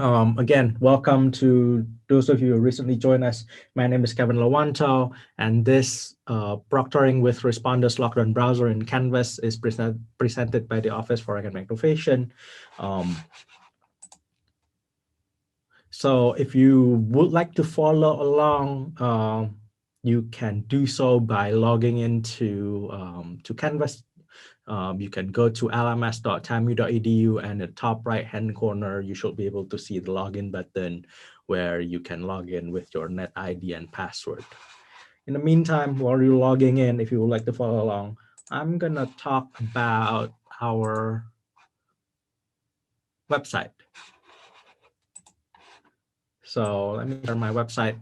Again, welcome to those of you who recently joined us. My name is Kevin Lawanto, and this Proctoring with Respondus Lockdown browser in Canvas is presented by the Office for Academic Innovation. So if you would like to follow along, you can do so by logging into to Canvas. You can go to LMS.TAMU.EDU, and in the top right-hand corner, you should be able to see the login button where you can log in with your net ID and password. In the meantime, while you're logging in, if you would like to follow along, I'm going to talk about our website. So let me share my website,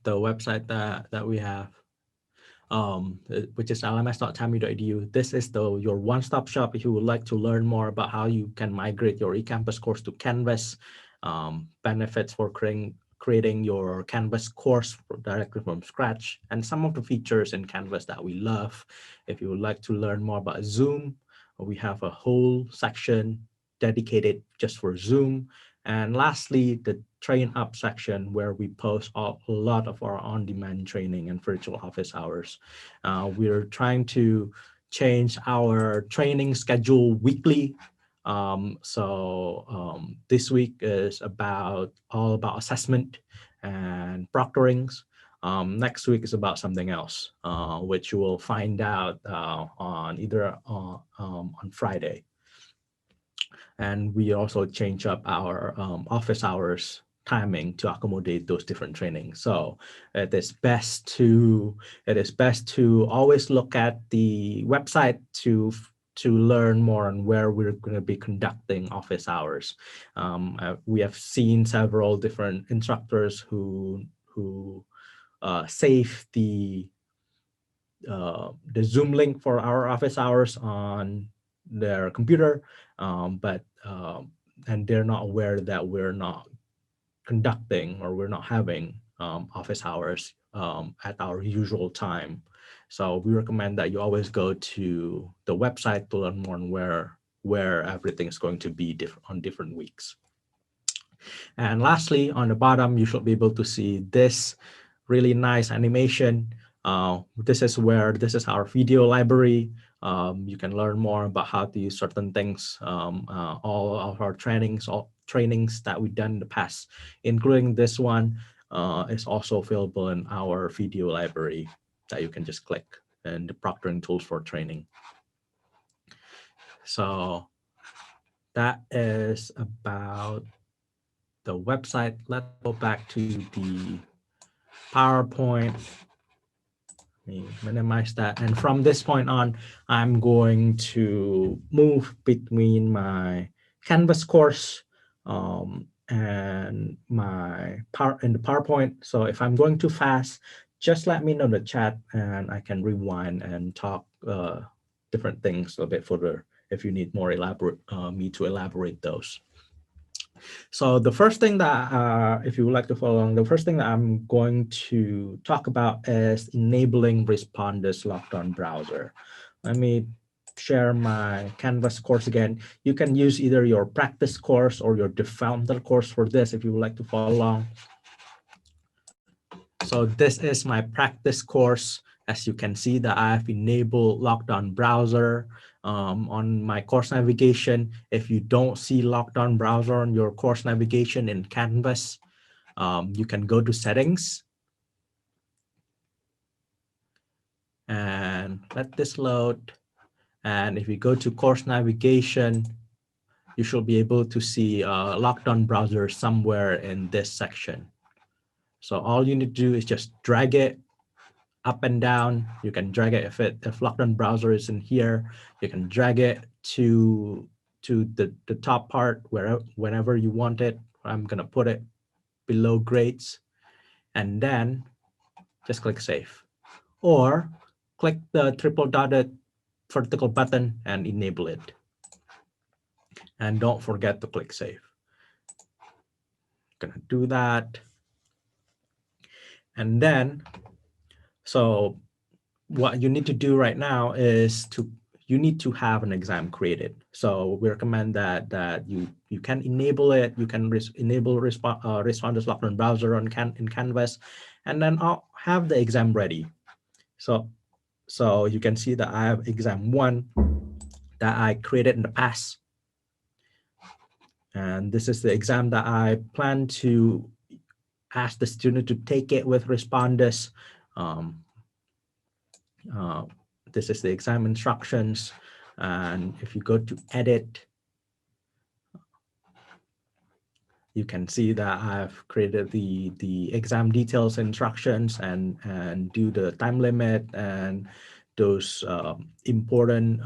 the website that we have. Which is LMS.TAMU.EDU. This is your one-stop shop if you would like to learn more about how you can migrate your eCampus course to Canvas, benefits for creating your Canvas course directly from scratch, and some of the features in Canvas that we love. If you would like to learn more about Zoom, we have a whole section dedicated just for Zoom. And lastly, the Train Up section, where we post a lot of our on-demand training and virtual office hours. We're trying to change our training schedule weekly. This week is all about assessment and proctorings. Next week is about something else, which you will find out on Friday. And we also change up our office hours timing to accommodate those different trainings. So it is best to always look at the website to learn more on where we're going to be conducting office hours. We have seen several different instructors who save the Zoom link for our office hours on their computer, and they're not aware that we're not conducting or we're not having office hours at our usual time. So we recommend that you always go to the website to learn more on where everything is going to be on different weeks. And lastly, on the bottom, you should be able to see this really nice animation. This is our video library. You can learn more about how to use certain things. All of our trainings that we've done in the past, including this one, is also available in our video library that you can just click, and the proctoring tools for training. So that is about the website. Let's go back to the PowerPoint. Let me minimize that. And from this point on, I'm going to move between my Canvas course and the PowerPoint. So if I'm going too fast, just let me know in the chat and I can rewind and talk different things a bit further if you need more me to elaborate those. So the first thing that, if you would like to follow along, the first thing that I'm going to talk about is enabling Respondus Lockdown browser. Let me share my Canvas course again. You can use either your practice course or your developmental course for this if you would like to follow along. So this is my practice course. As you can see that I've enabled Lockdown browser on my course navigation. If you don't see Lockdown browser on your course navigation in Canvas, you can go to settings and let this load. And if you go to course navigation, you should be able to see Lockdown browser somewhere in this section. So all you need to do is just drag it up and down. You can drag it if Lockdown browser is in here. You can drag it to the top part whenever you want it. I'm gonna put it below grades, and then just click save, or click the triple dotted vertical button and enable it. And don't forget to click save. Gonna do that, and then so what you need to do right now is you need to have an exam created. So we recommend that you can enable it. You can enable Respondus Lockdown browser in Canvas, and then I'll have the exam ready. So you can see that I have exam 1 that I created in the past. And this is the exam that I plan to ask the student to take it with Respondus. This is the exam instructions. And if you go to edit, you can see that I've created the exam details instructions and do the time limit and those important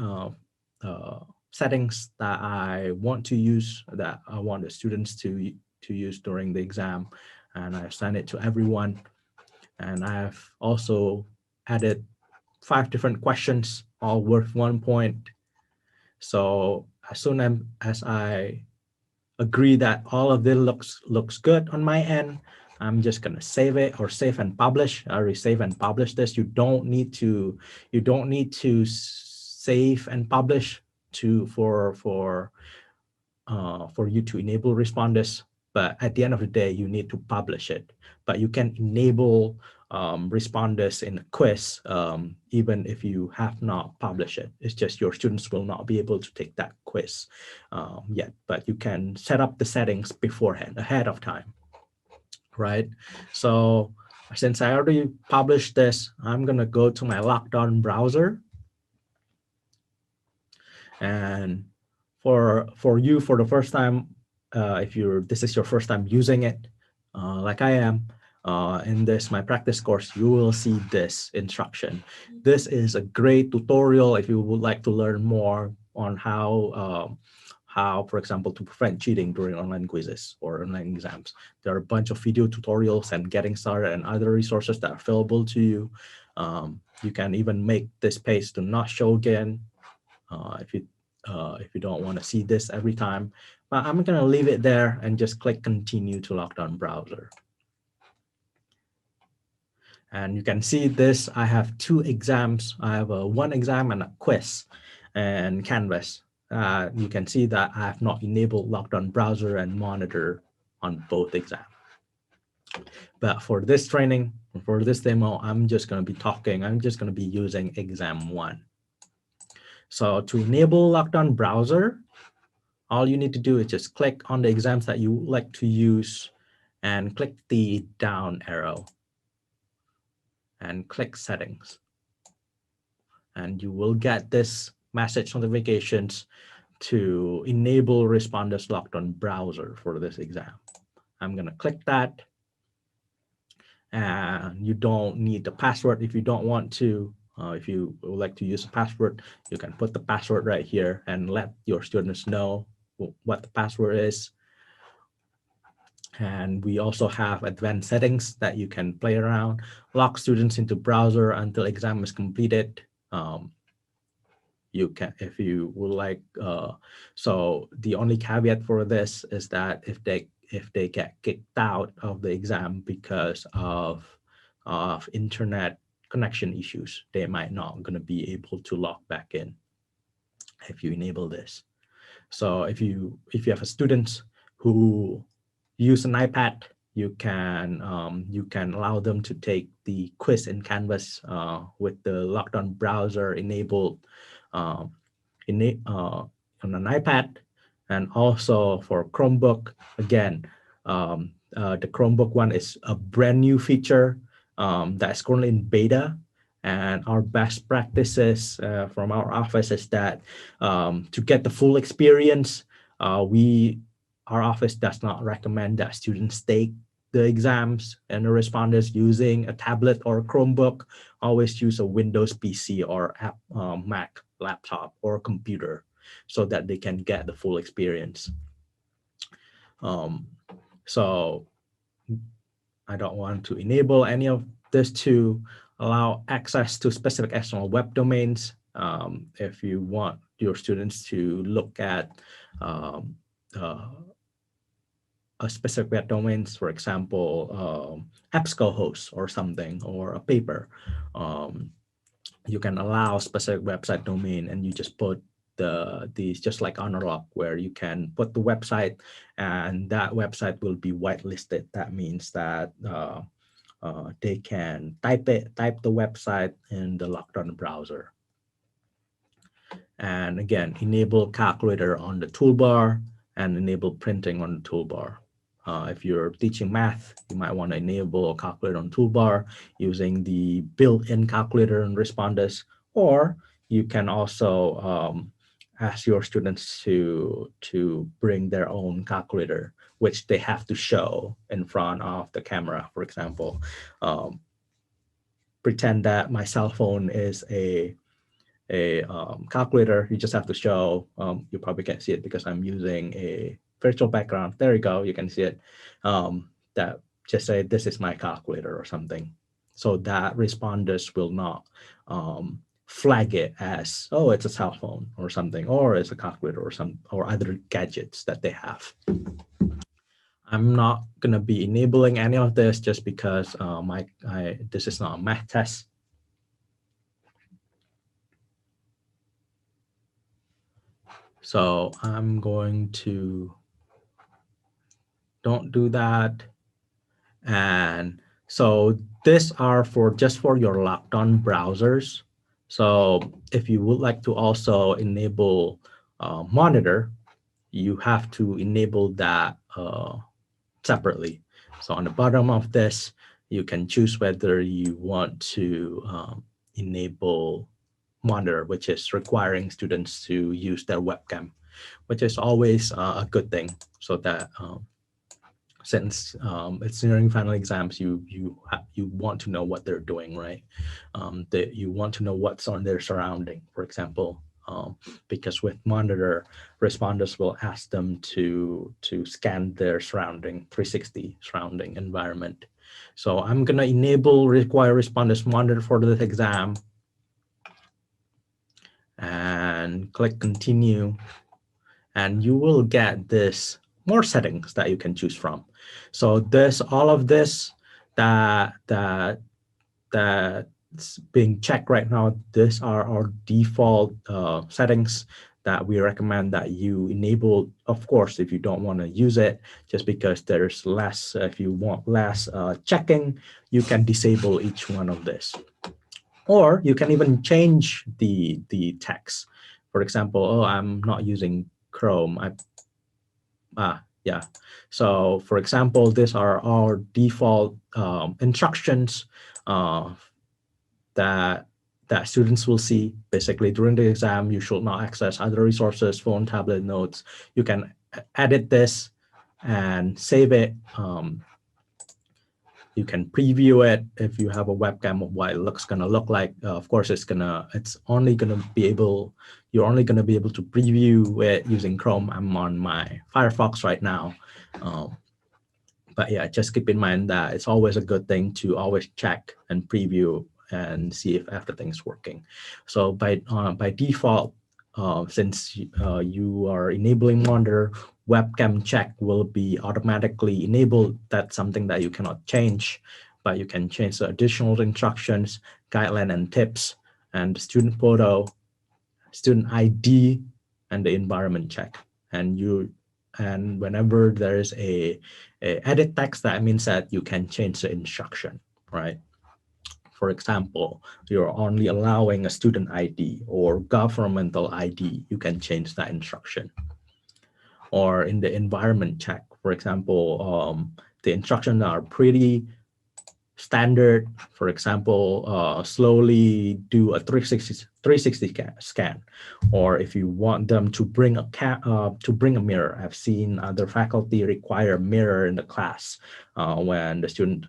settings that I want to use, that I want the students to use during the exam. And I send it to everyone. And I've also added 5 different questions, all worth 1 point. So as soon as I agree that all of this looks good on my end, I'm just gonna save it or save and publish. I already save and publish this. You don't need to save and publish for you to enable Respondus. But at the end of the day, you need to publish it. But you can enable Respondus in a quiz even if you have not published it. It's just your students will not be able to take that quiz yet. But you can set up the settings beforehand, ahead of time, right? So since I already published this, I'm gonna go to my Lockdown browser. And for you, for the first time, if this is your first time using it, like I am, in this my practice course, you will see this instruction. This is a great tutorial if you would like to learn more on how, for example, to prevent cheating during online quizzes or online exams. There are a bunch of video tutorials and getting started and other resources that are available to you. You can even make this page to not show again if you don't want to see this every time. But I'm going to leave it there and just click continue to Lockdown browser. And you can see this, I have 2 exams. I have a 1 exam and a quiz and Canvas. You can see that I have not enabled Lockdown browser and monitor on both exams. But for this training, for this demo, I'm just going to be using exam 1. So to enable Lockdown browser, all you need to do is just click on the exams that you would like to use and click the down arrow and click settings. And you will get this message notifications to enable Respondus Lockdown browser for this exam. I'm going to click that. And you don't need the password if you don't want to. If you would like to use a password, you can put the password right here and let your students know what the password is. And we also have advanced settings that you can play around. Lock students into browser until exam is completed. You can, if you would like. So the only caveat for this is that if they get kicked out of the exam because of internet connection issues, they might not going to be able to log back in if you enable this. So if you have a student who use an iPad, you can allow them to take the quiz in Canvas with the Lockdown browser enabled on an iPad. And also for Chromebook, again, the Chromebook one is a brand new feature that's currently in beta. And our best practices from our office is that to get the full experience, our office does not recommend that students take the exams and the responders using a tablet or a Chromebook. Always use a Windows PC or Mac laptop or computer so that they can get the full experience. So I don't want to enable any of this to allow access to specific external web domains. If you want your students to look at a specific web domains, for example, EBSCO host or something, or a paper, you can allow specific website domain, and you just put these just like Honor where you can put the website, and that website will be whitelisted. That means that they can type the website in the lockdown browser. And again, enable calculator on the toolbar and enable printing on the toolbar. If you're teaching math, you might want to enable a calculator on toolbar using the built-in calculator in Respondus, or you can also ask your students to bring their own calculator, which they have to show in front of the camera. For example, pretend that my cell phone is a calculator. You just have to show, you probably can't see it because I'm using a virtual background. There you go, you can see it. That just say, this is my calculator or something. So that responders will not flag it as, oh, it's a cell phone or something, or it's a calculator or other gadgets that they have. I'm not gonna be enabling any of this just because this is not a math test. So I'm going to don't do that. And so these are just for your lockdown browsers. So if you would like to also enable monitor, you have to enable that separately. So on the bottom of this, you can choose whether you want to enable monitor, which is requiring students to use their webcam, which is always a good thing, so that since it's nearing final exams, you want to know what they're doing, right? That you want to know what's on their surrounding, for example, because with monitor, responders will ask them to scan their surrounding 360 surrounding environment. So I'm gonna enable require responders monitor for this exam, and click continue, and you will get this more settings that you can choose from. So all of this that's being checked right now, these are our default settings that we recommend that you enable. Of course, if you don't want to use it, just because there's less, if you want less checking, you can disable each one of this. Or you can even change the text. For example, oh, I'm not using Chrome. Yeah. So for example, these are our default instructions that students will see. Basically, during the exam, you should not access other resources, phone, tablet, notes. You can edit this and save it. You can preview it if you have a webcam of what it looks gonna look like. Of course, you're only gonna be able to preview it using Chrome. I'm on my Firefox right now. But yeah, just keep in mind that it's always a good thing to always check and preview and see if everything's working. So by default, since you are enabling monitor, webcam check will be automatically enabled. That's something that you cannot change, but you can change the additional instructions, guideline and tips, and the student photo, student ID, and the environment check. And whenever there's a edit text, that means that you can change the instruction, right? For example, you're only allowing a student ID or governmental ID, you can change that instruction. Or in the environment check, for example, the instructions are pretty standard. For example, slowly do a 360 scan, or if you want them to bring a mirror. I've seen other faculty require a mirror in the class when the student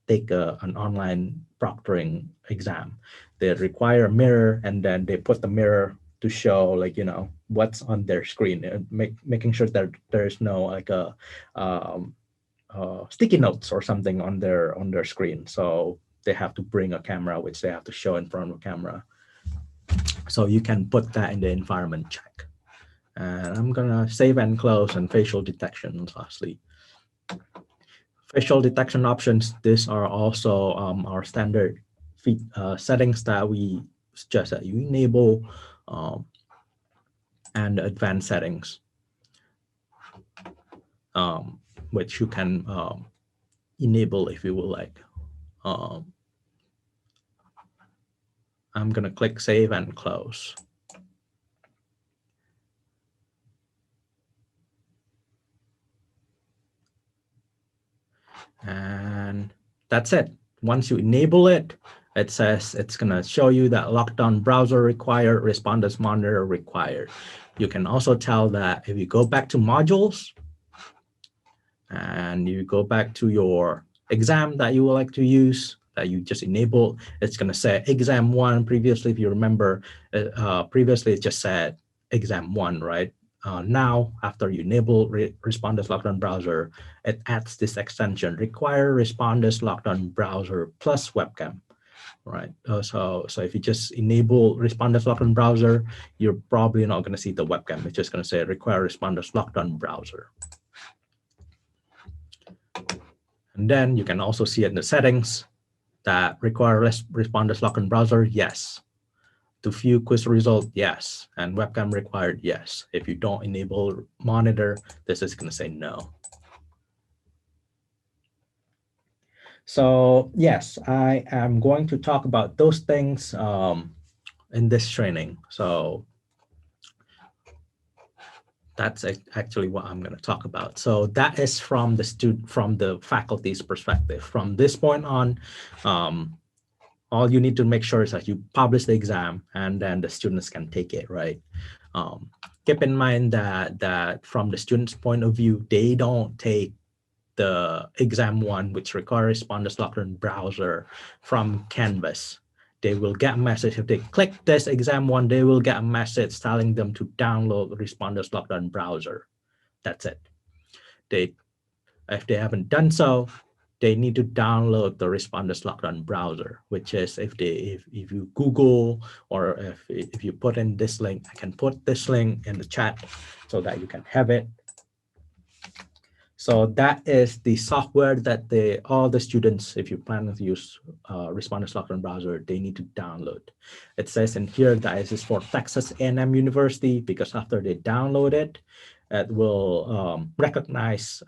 take an online proctoring exam. They require a mirror, and then they put the mirror to show, like, what's on their screen, and making sure that there's no like a sticky notes or something on their screen. So they have to bring a camera, which they have to show in front of a camera. So you can put that in the environment check. And I'm gonna save and close, and facial detection lastly. Facial detection options, these are also our standard settings that we suggest that you enable and advanced settings, which you can enable if you would like. I'm going to click save and close. And that's it. Once you enable it, it says it's going to show you that lockdown browser required, Respondus monitor required. You can also tell that if you go back to modules and you go back to your exam that you would like to use, that you just enabled, it's going to say exam 1. Previously, if you remember, previously it just said exam 1, right? Now, after you enable Respondus Lockdown Browser, it adds this extension, require Respondus Lockdown Browser plus webcam, right? So if you just enable Respondus Lockdown Browser, you're probably not going to see the webcam. It's just going to say require Respondus Lockdown Browser. And then you can also see it in the settings that require Respondus Lockdown Browser, yes. To view quiz result, yes. And webcam required, yes. If you don't enable monitor, this is going to say no. So yes, I am going to talk about those things in this training. So that's actually what I'm going to talk about. So that is from the faculty's perspective. From this point on, all you need to make sure is that you publish the exam and then the students can take it, right? Keep in mind that from the student's point of view, they don't take the exam 1, which requires Respondus Lockdown Browser from Canvas. They will get a message. If they click this exam 1, they will get a message telling them to download Respondus Lockdown Browser. That's it. If they haven't done so, they need to download the Respondus Lockdown Browser, which is if you Google, or if you put in this link, I can put this link in the chat so that you can have it. So that is the software that all the students, if you plan to use Respondus Lockdown Browser, they need to download. It says in here that this is for Texas A&M University, because after they download it, it will recognize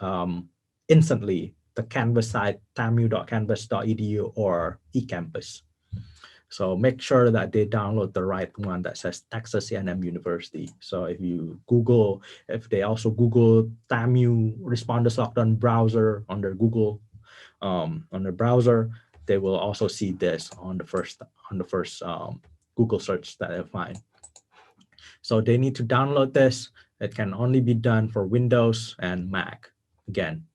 instantly the Canvas site, TAMU.Canvas.EDU or eCampus. So make sure that they download the right one that says Texas A&M University. So if they also Google TAMU Respondus Lockdown Browser on their Google, on their browser, they will also see this on the first Google search that they find. So they need to download this. It can only be done for Windows and Mac. Again,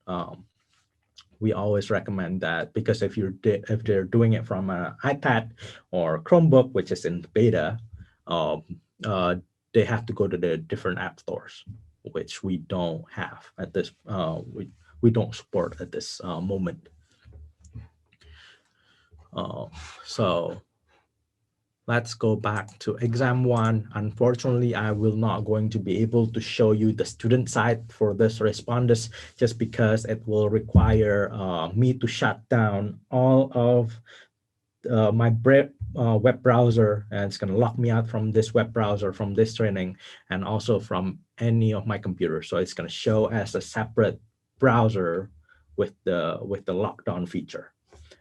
we always recommend that, because if they're doing it from an iPad or Chromebook, which is in beta, they have to go to the different app stores, which we don't have at this. We don't support at this moment. So let's go back to exam 1. Unfortunately, I will not going to be able to show you the student side for this Respondus, just because it will require me to shut down all of my web browser, and it's going to lock me out from this web browser, from this training, and also from any of my computers. So it's going to show as a separate browser with the lockdown feature,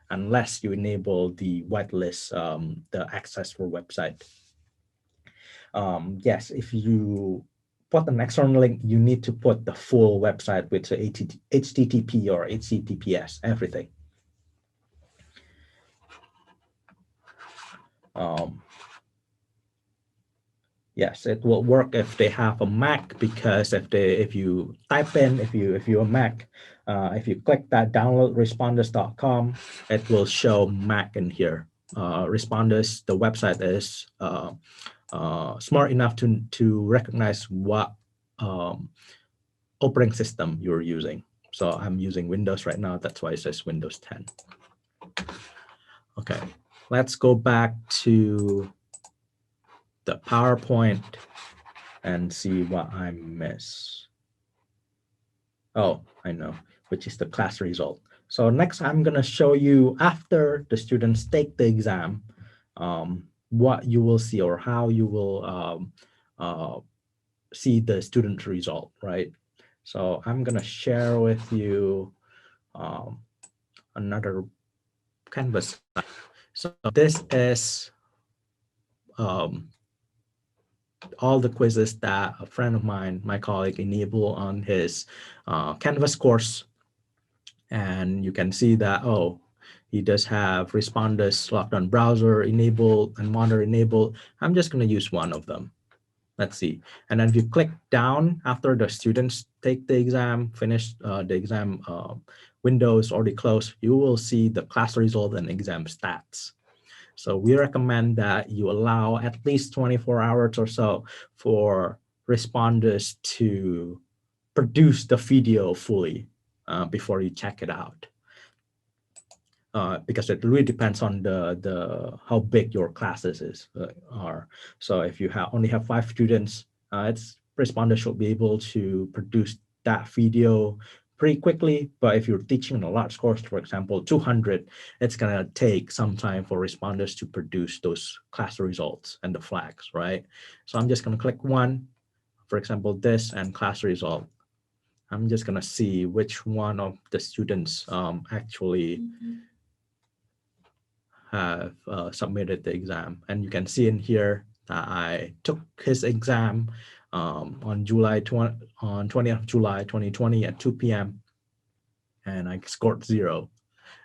unless you enable the whitelist, the access for website. Yes, if you put an external link, you need to put the full website with the HTTP or HTTPS, everything. Yes, it will work if they have a Mac, because if you type in, if you're a Mac, if you click that download respondus.com, it will show Mac in here. Respondus, the website is smart enough to recognize what operating system you're using. So I'm using Windows right now. That's why it says Windows 10. Okay, let's go back to the PowerPoint and see what I miss. Oh, I know, which is the class result. So next, I'm going to show you after the students take the exam, what you will see or how you will see the student result, right? So I'm gonna share with you another Canvas. So this is all the quizzes that a friend of mine, my colleague, enabled on his Canvas course. And you can see that, oh, he does have Respondus Lockdown browser enabled and monitor enabled. I'm just going to use one of them. Let's see. And then if you click down after the students take the exam, finish the exam window is already closed, you will see the class result and exam stats. So we recommend that you allow at least 24 hours or so for responders to produce the video fully before you check it out. Because it really depends on the how big your classes are. So if you only have 5 students, responders should be able to produce that video pretty quickly. But if you're teaching a large course, for example, 200, it's gonna take some time for responders to produce those class results and the flags, right? So I'm just gonna click one, for example, this and class result. I'm just gonna see which one of the students actually have submitted the exam. And you can see in here that I took his exam on 20th of July 2020 at 2 p.m. and I scored 0.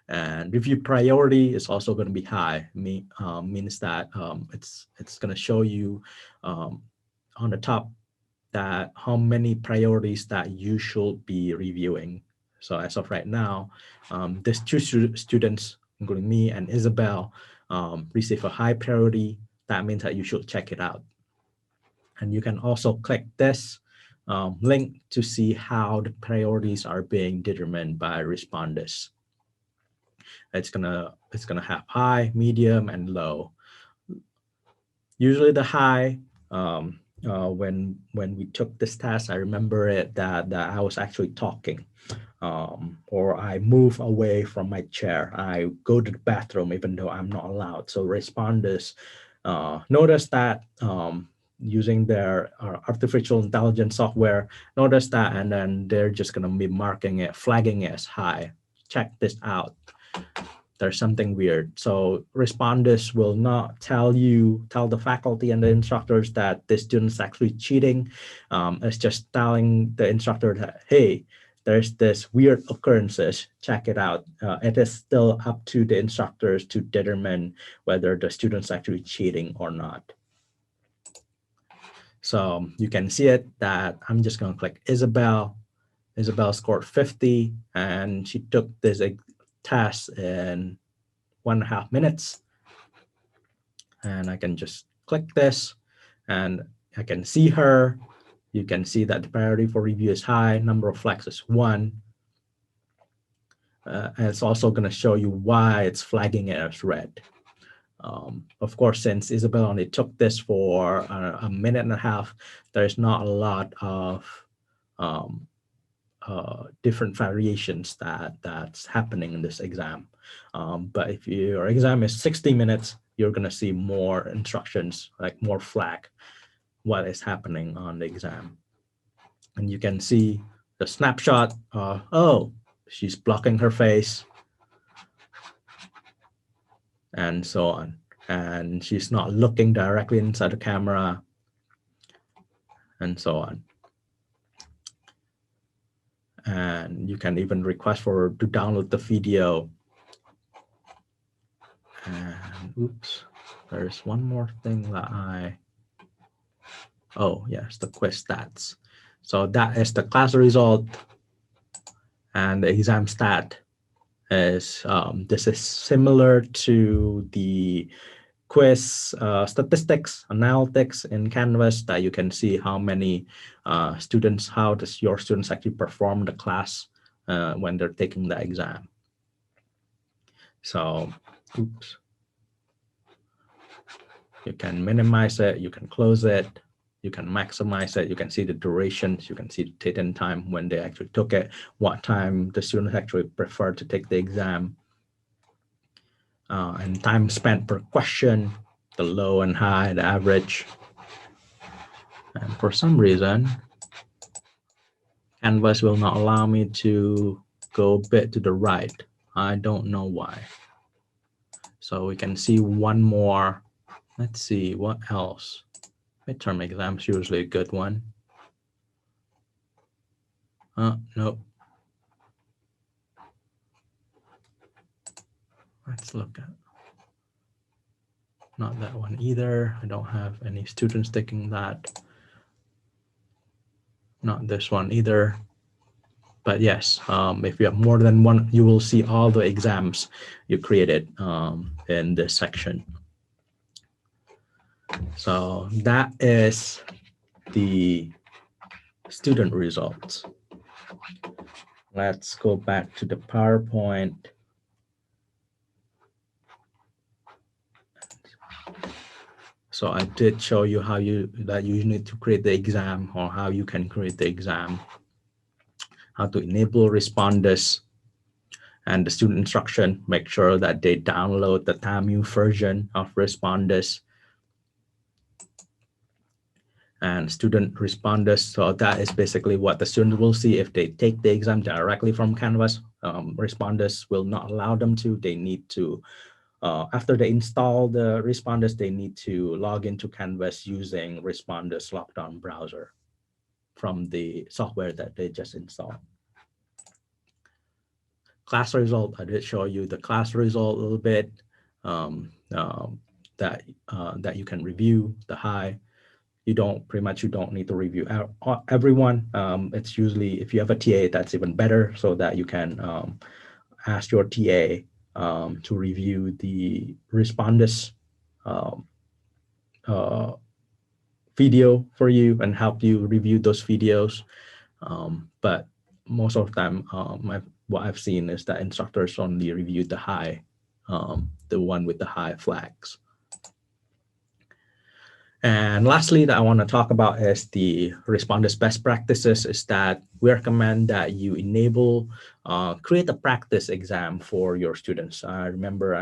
And review priority is also going to be high. Means that it's going to show you on the top that how many priorities that you should be reviewing. So as of right now, there's 2 students, including me and Isabel, receive a high priority. That means that you should check it out. And you can also click this link to see how the priorities are being determined by responders. It's gonna have high, medium, and low. Usually the high, when we took this test, I remember it that I was actually talking, or I move away from my chair. I go to the bathroom even though I'm not allowed. So responders notice that using their artificial intelligence software, notice that, and then they're just gonna be marking it, flagging it as high. Check this out. There's something weird. So responders will not tell the faculty and the instructors that the student's actually cheating. It's just telling the instructor that, hey, there's this weird occurrences, check it out. It is still up to the instructors to determine whether the student's actually cheating or not. So you can see it that I'm just gonna click Isabel. Isabel scored 50 and she took this test in 1.5 minutes. And I can just click this and I can see her. You can see that the priority for review is high, number of flags is 1. And it's also going to show you why it's flagging it as red. Of course, since Isabel only took this for a minute and a half, there's not a lot of different variations that's happening in this exam. But if your exam is 60 minutes, you're going to see more instructions, like more flag, what is happening on the exam. And you can see the snapshot, oh, she's blocking her face, and so on. And she's not looking directly inside the camera, and so on. And you can even request for her to download the video. And oops, there's one more thing that oh yes, the quiz stats. So that is the class result, and the exam stat is this is similar to the quiz statistics analytics in Canvas, that you can see how many students, how does your students actually perform the class when they're taking the exam. So oops, you can minimize it, you can close it, you can maximize it, you can see the durations, you can see the date and time when they actually took it, what time the students actually prefer to take the exam, and time spent per question. the low and high, the average. And for some reason, Canvas will not allow me to go a bit to the right. I don't know why. So we can see one more. Let's see what else. Midterm exams usually a good one. Nope. Let's look at. Not that one either. I don't have any students taking that. Not this one either. But yes, if you have more than one, you will see all the exams you created in this section. So that is the student results. Let's go back to the PowerPoint. So I did show you how you need to create the exam, or how you can create the exam, how to enable Respondus, and the student instruction. Make sure that they download the TAMU version of Respondus and student Respondus. So that is basically what the student will see if they take the exam directly from Canvas. Respondus will not allow them to. They need to, after they install the Respondus, they need to log into Canvas using Respondus Lockdown browser from the software that they just installed. Class result, I did show you the class result a little bit, that you can review the high. You don't need to review everyone. It's usually, if you have a TA, that's even better, so that you can ask your TA to review the Respondus video for you and help you review those videos. But most of the time, what I've seen is that instructors only review the high, the one with the high flags. And lastly, that I want to talk about is the Respondus best practices. Is that we recommend that you enable, create a practice exam for your students. I remember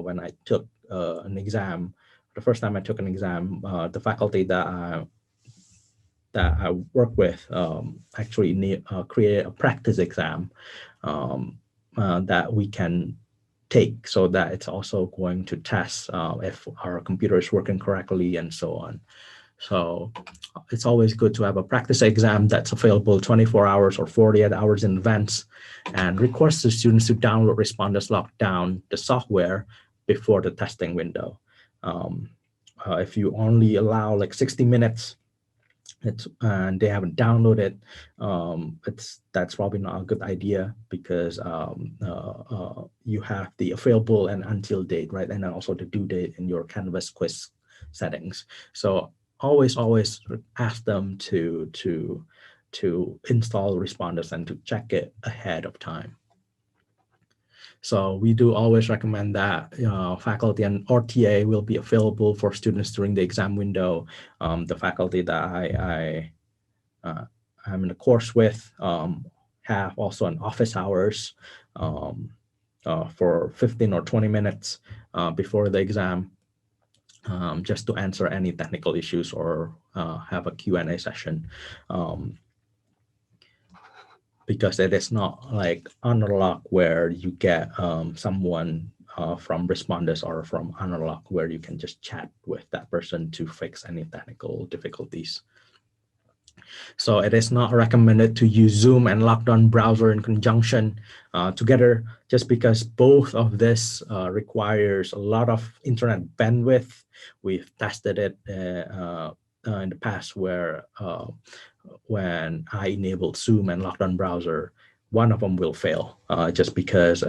when I took an exam, the first time I took an exam, the faculty that I work with actually created a practice exam that we can take, so that it's also going to test if our computer is working correctly and so on. So it's always good to have a practice exam that's available 24 hours or 48 hours in advance, and request the students to download Respondus Lockdown, the software, before the testing window. If you only allow like 60 minutes, and they haven't downloaded, that's probably not a good idea, because you have the available and until date, right? And then also the due date in your Canvas quiz settings. So always ask them to install Respondus and to check it ahead of time. So we do always recommend that faculty and or TA will be available for students during the exam window. The faculty that I'm in a course with have also an office hours for 15 or 20 minutes before the exam, just to answer any technical issues or have a Q&A session. Because it is not like Analog where you get someone from Respondus or from Analog where you can just chat with that person to fix any technical difficulties. So it is not recommended to use Zoom and Lockdown browser in conjunction together, just because both of this requires a lot of internet bandwidth. We've tested it in the past where when I enabled Zoom and Lockdown browser, one of them will fail just because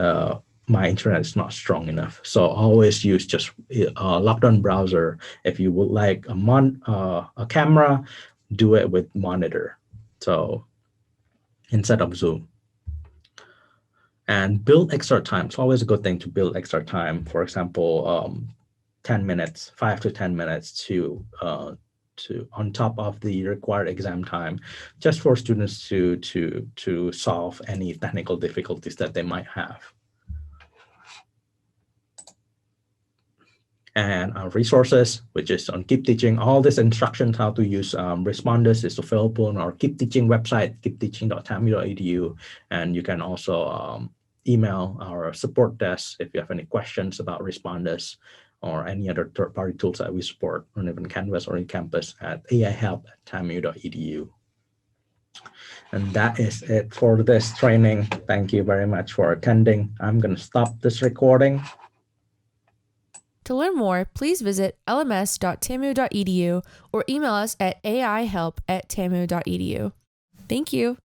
my internet is not strong enough. So always use just Lockdown browser. If you would like a camera, do it with monitor. So instead of Zoom. And build extra time. It's always a good thing to build extra time. For example, 10 minutes, 5 to 10 minutes to on top of the required exam time, just for students to solve any technical difficulties that they might have. and resources, which is on Keep Teaching. All these instructions how to use Respondus is available on our Keep Teaching website, keepteaching.tamu.edu. And you can also email our support desk if you have any questions about Respondus or any other third-party tools that we support on even Canvas or in campus at aihelp@tamu.edu. And that is it for this training. Thank you very much for attending. I'm going to stop this recording. To learn more, please visit LMS.TAMU.EDU or email us at aihelp@tamu.edu. Thank you.